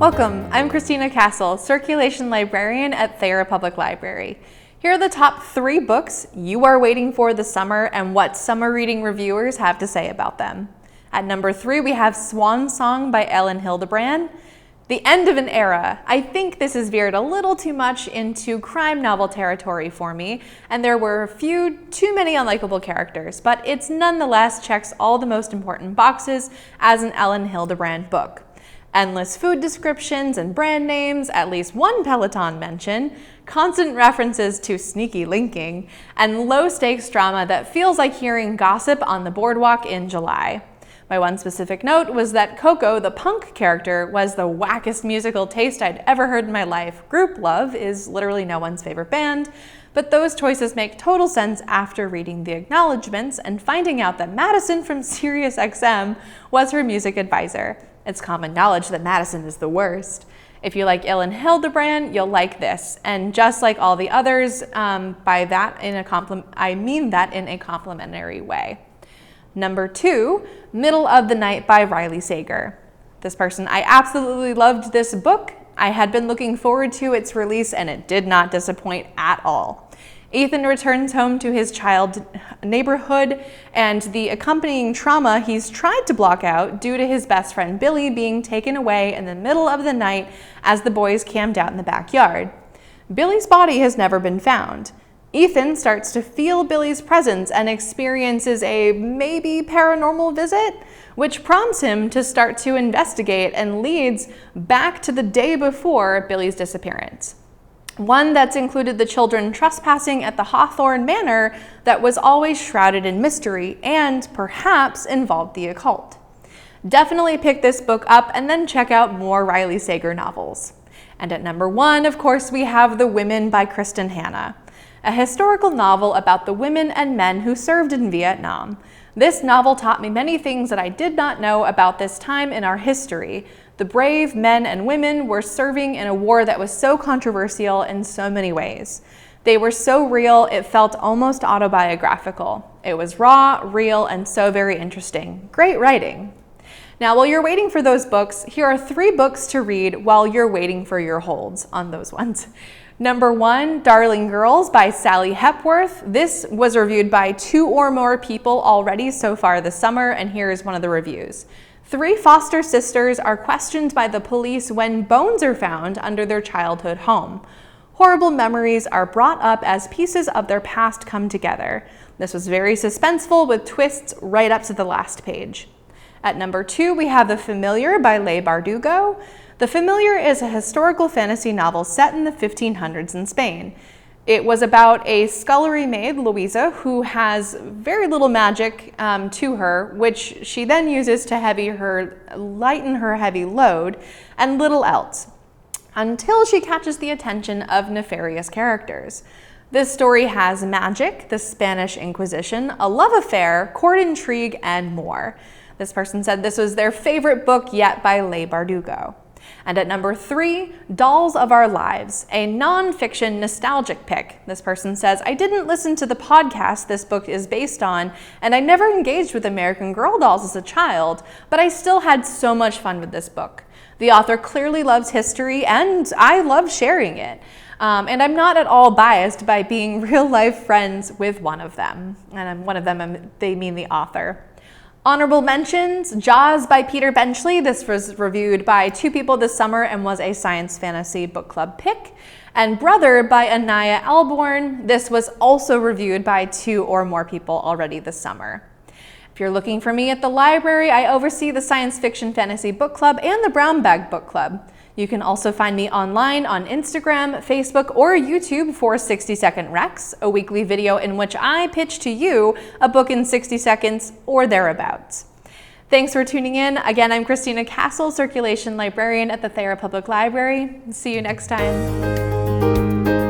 Welcome, I'm Christina Castle, Circulation Librarian at Thayer Public Library. Here are the top 3 books you are waiting for this summer and what summer reading reviewers have to say about them. At number 3, we have Swan Song by Ellen Hildebrand. The End of an Era. I think this has veered a little too much into crime novel territory for me, and there were too many unlikable characters, but it's nonetheless checks all the most important boxes as an Ellen Hildebrand book. Endless food descriptions and brand names, at least one Peloton mention, constant references to sneaky linking, and low-stakes drama that feels like hearing gossip on the boardwalk in July. My one specific note was that Coco, the punk character, was the wackest musical taste I'd ever heard in my life. Group Love is literally no one's favorite band, but those choices make total sense after reading the acknowledgments and finding out that Madison from SiriusXM was her music advisor. It's common knowledge that Madison is the worst. If you like Ellen Hildebrand, you'll like this. And just like all the others, I mean that in a complimentary way. Number 2, Middle of the Night by Riley Sager. This person, I absolutely loved this book. I had been looking forward to its release and it did not disappoint at all. Ethan returns home to his child neighborhood and the accompanying trauma he's tried to block out due to his best friend Billy being taken away in the middle of the night as the boys camped out in the backyard. Billy's body has never been found. Ethan starts to feel Billy's presence and experiences a maybe paranormal visit, which prompts him to start to investigate and leads back to the day before Billy's disappearance. One that's included the children trespassing at the Hawthorne Manor that was always shrouded in mystery and perhaps involved the occult. Definitely pick this book up and then check out more Riley Sager novels. And at number 1, of course, we have The Women by Kristen Hanna, a historical novel about the women and men who served in Vietnam. This novel taught me many things that I did not know about this time in our history. The brave men and women were serving in a war that was so controversial in so many ways. They were so real, it felt almost autobiographical. It was raw, real, and so very interesting. Great writing. Now, while you're waiting for those books, here are 3 books to read while you're waiting for your holds on those ones. Number 1, Darling Girls by Sally Hepworth. This was reviewed by 2 or more people already so far this summer, and here's one of the reviews. 3 foster sisters are questioned by the police when bones are found under their childhood home. Horrible memories are brought up as pieces of their past come together. This was very suspenseful with twists right up to the last page. At number 2, we have The Familiar by Leigh Bardugo. The Familiar is a historical fantasy novel set in the 1500s in Spain. It was about a scullery maid, Louisa, who has very little magic to her, which she then uses to lighten her heavy load, and little else, until she catches the attention of nefarious characters. This story has magic, the Spanish Inquisition, a love affair, court intrigue, and more. This person said this was their favorite book yet by Leigh Bardugo. And at number 3, Dolls of Our Lives, a non-fiction nostalgic pick. This person says, I didn't listen to the podcast this book is based on, and I never engaged with American Girl dolls as a child, but I still had so much fun with this book. The author clearly loves history, and I love sharing it. And I'm not at all biased by being real-life friends with one of them. And one of them, they mean the author. Honorable mentions, Jaws by Peter Benchley. This was reviewed by 2 people this summer and was a science fantasy book club pick. And Brother by Anaya Elborn. This was also reviewed by 2 or more people already this summer. If you're looking for me at the library, I oversee the Science Fiction Fantasy Book Club and the Brown Bag Book Club. You can also find me online on Instagram, Facebook, or YouTube for 60-Second Recs, a weekly video in which I pitch to you a book in 60 seconds or thereabouts. Thanks for tuning in. Again, I'm Christina Castle, Circulation Librarian at the Thayer Public Library. See you next time.